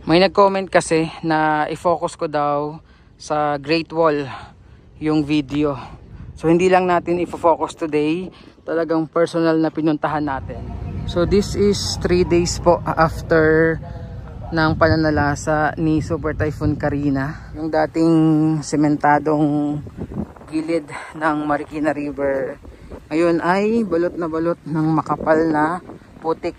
May nag-comment kasi na i-focus ko daw sa Great Wall yung video. So hindi lang natin i-focus today, talagang personal na pinuntahan natin. So this is 3 days po after ng pananalasa ni Super Typhoon Karina. Yung dating sementadong gilid ng Marikina River ngayon ay balot na balot ng makapal na putik.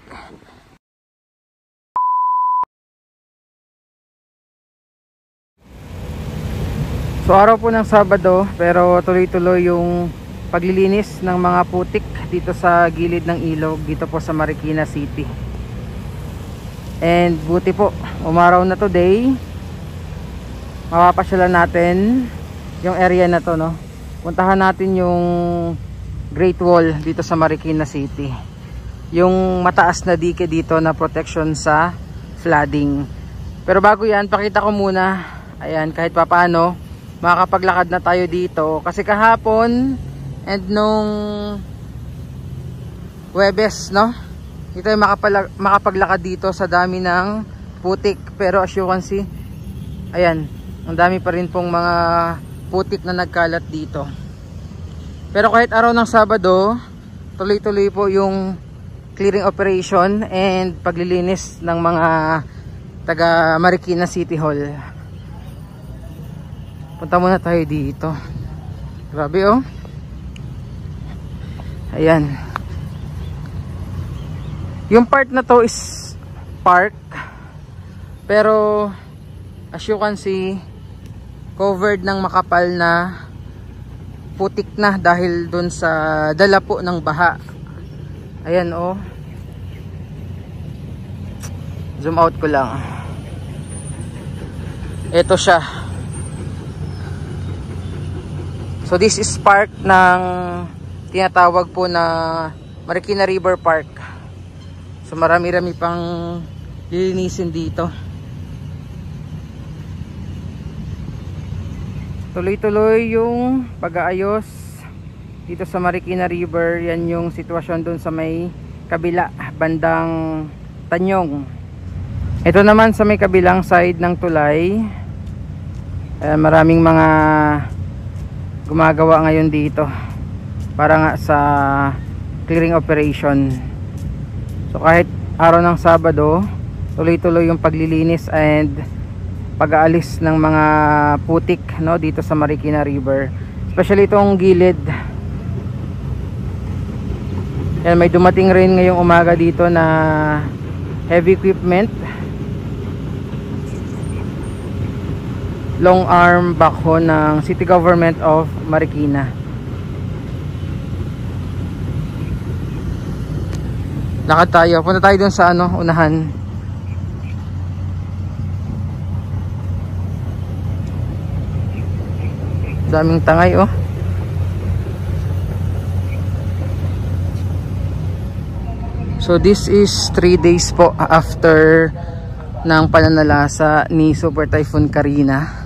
So araw po ng Sabado, pero tuloy-tuloy yung paglilinis ng mga putik dito sa gilid ng ilog dito po sa Marikina City. And buti po, umaraw na today. Mapapasyalan natin yung area na to, no. Puntahan natin yung Great Wall dito sa Marikina City. Yung mataas na dike dito na protection sa flooding. Pero bago yan, pakita ko muna, ayan, kahit papaano makakapaglakad na tayo dito kasi kahapon and nung Huwebes, no, dito ay makapaglakad dito sa dami ng putik, pero as you can see, ayan, ang dami pa rin pong mga putik na nagkalat dito. Pero kahit araw ng Sabado, tuloy-tuloy po yung clearing operation and paglilinis ng mga taga Marikina City Hall. Punta muna tayo dito. Grabe, oh. Ayan. Yung part na to is park, pero as you can see, covered ng makapal na putik na dahil dun sa dala po ng baha. Ayan, oh. Zoom out ko lang. Ito siya. So this is park ng tinatawag po na Marikina River Park. So marami-rami pang lilinisin dito. Tuloy-tuloy yung pag-aayos dito sa Marikina River. Yan yung sitwasyon dun sa may kabila, bandang Tanyong. Ito naman sa may kabilang side ng tulay. Maraming mga gumagawa ngayon dito para nga sa clearing operation. So kahit araw ng Sabado, tuloy-tuloy yung paglilinis and pag-aalis ng mga putik, no, dito sa Marikina River, especially itong gilid. Yan, may dumating rin ngayong umaga dito na heavy equipment, long arm backhoe ng City Government of Marikina. Lakad tayo, punta tayo dun sa ano, unahan. Daming tangay, oh. So this is 3 days po after ng pananalasa ni Super Typhoon Karina.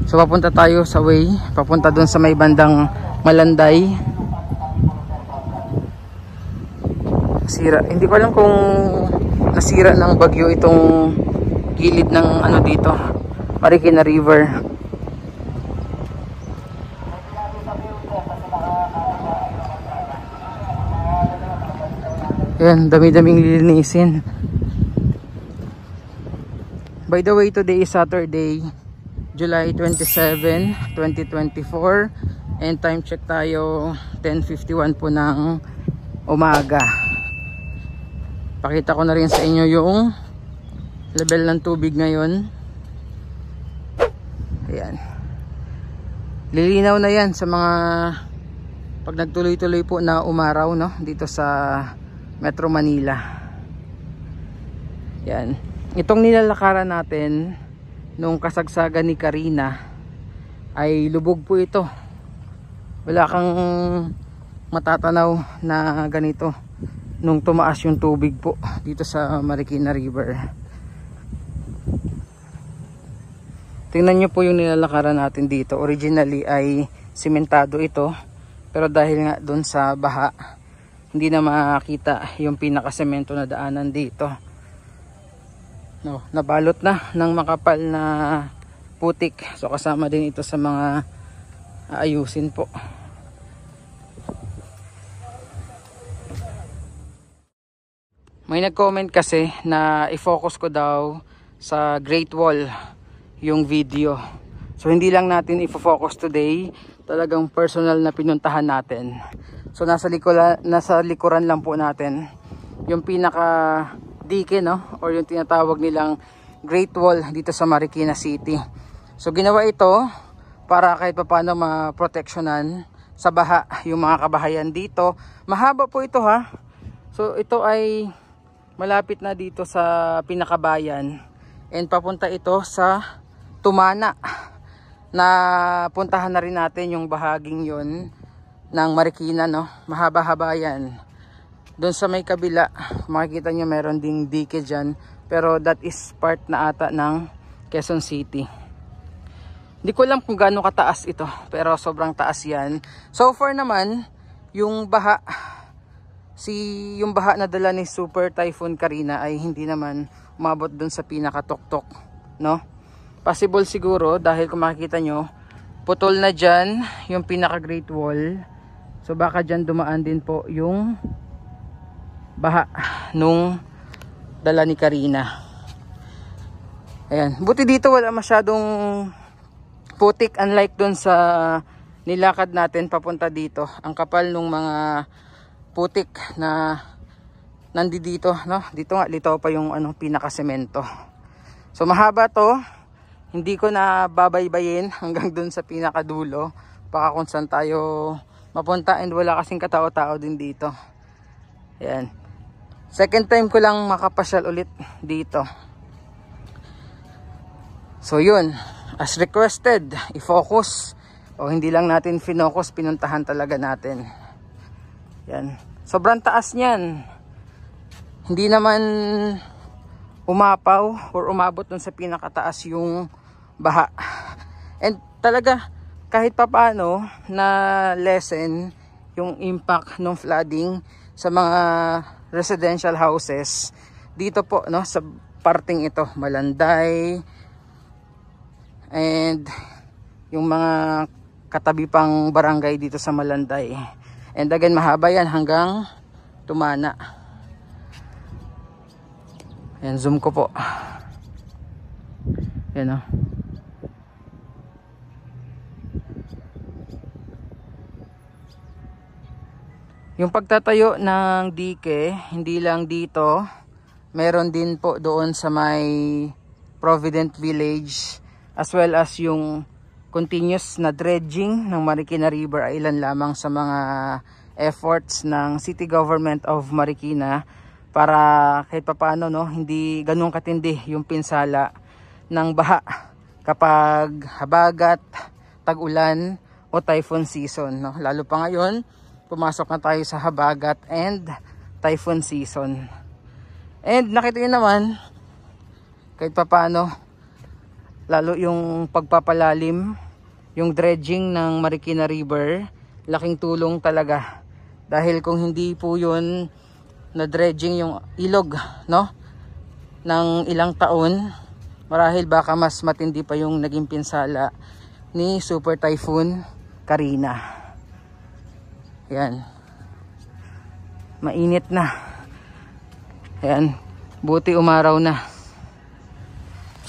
So papunta tayo sa way, papunta dun sa may bandang Malanday. Sira, hindi ko alam kung nasira ng bagyo itong gilid ng ano dito, Marikina River. Yan, dami-daming lilinisin. By the way, today is Saturday, July 27, 2024, and time check tayo 10:51 po ng umaga. Pakita ko na rin sa inyo yung level ng tubig ngayon. Ayan, lilinaw na yan sa mga pag nagtuloy-tuloy po na umaraw, no, dito sa Metro Manila. Yan, itong nilalakaran natin nung kasagsagan ni Karina ay lubog po ito. Wala kang matatanaw na ganito nung tumaas yung tubig po dito sa Marikina River. Tingnan nyo po yung nilalakaran natin dito. Originally ay simentado ito, pero dahil nga doon sa baha, hindi na makita yung pinakasemento na daanan dito. No, nabalot na ng makapal na putik. So kasama din ito sa mga aayusin po. May nag-comment kasi na i-focus ko daw sa Great Wall yung video. So hindi lang natin i-focus today, talagang personal na pinuntahan natin. So nasa likuran lang po natin yung pinaka dike, no, or yung tinatawag nilang Great Wall dito sa Marikina City. So ginawa ito para kahit paano ma-protectionan sa baha yung mga kabahayan dito. Mahaba po ito, ha. So ito ay malapit na dito sa pinakabayan and papunta ito sa Tumana, na puntahan na rin natin yung bahaging yon ng Marikina, no. Mahaba-haba yan. Doon sa may kabila makikita nyo meron ding dike dyan, pero that is part na ata ng Quezon City. Hindi ko alam kung gaano kataas ito, pero sobrang taas yan. So far naman yung baha na dala ni Super Typhoon Karina ay hindi naman umabot dun sa pinakatuktok, no? Possible siguro dahil kung makikita nyo, putol na dyan yung pinaka Great Wall. So baka dyan dumaan din po yung baha nung dala ni Karina. Ayan, buti dito wala masyadong putik, unlike dun sa nilakad natin papunta dito. Ang kapal nung mga putik na nandito, no? Dito nga, litaw pa yung pinaka-semento. So mahaba to, hindi ko na babaybayin hanggang dun sa pinakadulo, baka kung saan tayo mapunta, and wala kasing katao-tao din dito. Ayan, second time ko lang makapasyal ulit dito. So yun, as requested, i-focus, o hindi lang natin finocus, pinuntahan talaga natin. Yan. Sobrang taas niyan. Hindi naman umapaw or umabot dun sa pinakataas yung baha. And talaga kahit papaano na lessen yung impact ng flooding sa mga residential houses dito po, no, sa parting ito, Malanday and yung mga katabi pang barangay dito sa Malanday. And again, mahaba yan hanggang Tumana. Ayan, zoom ko po. Ayan, o. Yung pagtatayo ng dike, hindi lang dito, meron din po doon sa may Provident Village, as well as yung continuous na dredging ng Marikina River ay ilan lamang sa mga efforts ng City Government of Marikina para kahit papaano, no, hindi ganun katindi yung pinsala ng baha kapag habagat, tag-ulan o typhoon season, no? Lalo pa ngayon, pumasok na tayo sa habagat and typhoon season. And nakita nyo naman kahit papaano, lalo yung pagpapalalim, yung dredging ng Marikina River, laking tulong talaga. Dahil kung hindi po yun na dredging yung ilog, no, ng ilang taon, marahil baka mas matindi pa yung naging pinsala ni Super Typhoon Karina. Ayan. Mainit na. Ayan. Buti umaraw na.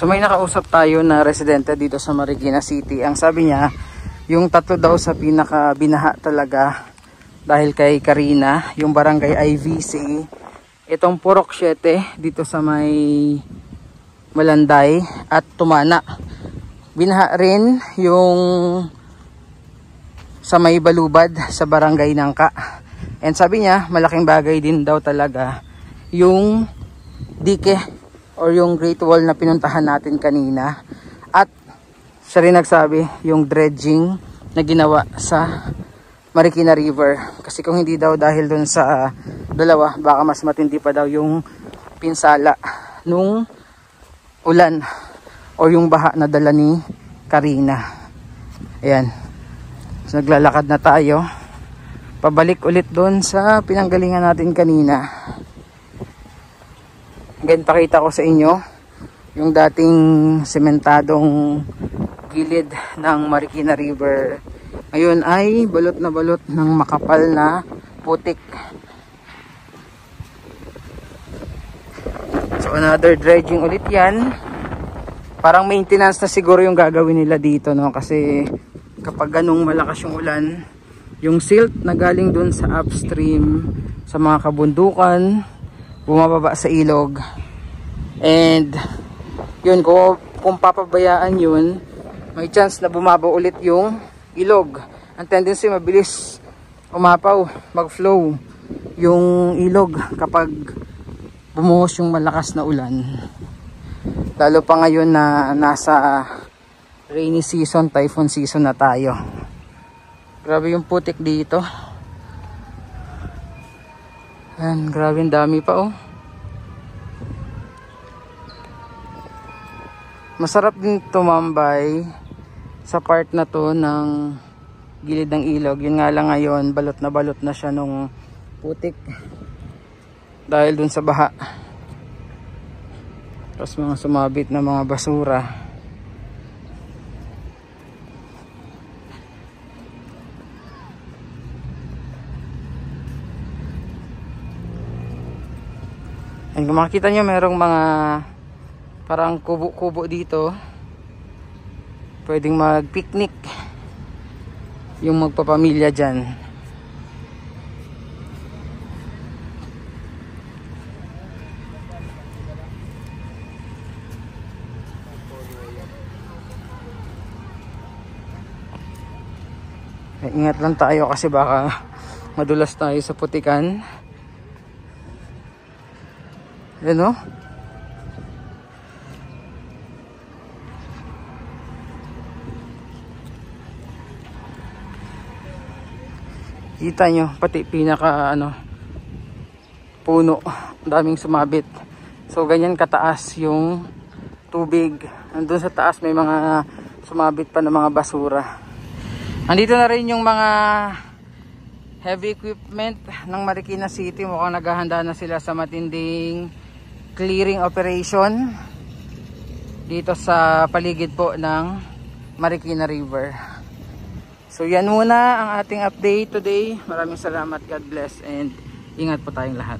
So may nakausap tayo na residente dito sa Marikina City. Ang sabi niya, yung tatlo daw sa pinaka binaha talaga dahil kay Karina, yung barangay IVC, itong Purok 7 dito sa may Malanday at Tumana. Binaha rin yung sa may Balubad sa barangay Nangka. And sabi niya, malaking bagay din daw talaga yung dike or yung Great Wall na pinuntahan natin kanina. At siya rin nagsabi yung dredging na ginawa sa Marikina River. Kasi kung hindi daw dahil dun sa dalawa, baka mas matindi pa daw yung pinsala nung ulan o yung baha na dala ni Karina. Ayan. So naglalakad na tayo. Pabalik ulit dun sa pinanggalingan natin kanina. Again, pakita ko sa inyo yung dating sementadong gilid ng Marikina River ngayon ay balot na balot ng makapal na putik. So another dredging ulit yan. Parang maintenance na siguro yung gagawin nila dito, no? Kasi kapag ganung malakas yung ulan, yung silt na galing dun sa upstream sa mga kabundukan bumababa sa ilog, and yun, kung papabayaan yun, may chance na bumaba ulit yung ilog. Ang tendency mabilis umapaw, mag-flow yung ilog kapag bumuhos yung malakas na ulan. Lalo pa ngayon na nasa rainy season, typhoon season na tayo. Grabe yung putik dito. Ayan, grabe yung dami pa oh. Masarap din tumambay sa part na to ng gilid ng ilog. Yun nga lang ngayon, balot na siya nung putik dahil dun sa baha. Tapos mga sumabit na mga basura. And kung makikita nyo, merong mga parang kubo-kubo dito. Pwedeng mag-picnic yung magpapamilya dyan. Ingat lang tayo kasi baka madulas tayo sa putikan. Ayan o. Kita nyo, pati pinaka puno, daming sumabit. So ganyan kataas yung tubig. Nandun sa taas may mga sumabit pa ng mga basura. Andito na rin yung mga heavy equipment ng Marikina City. Mukhang naghahanda na sila sa matinding clearing operation dito sa paligid po ng Marikina River. So yan muna ang ating update today. Maraming salamat, God bless, and ingat po tayong lahat.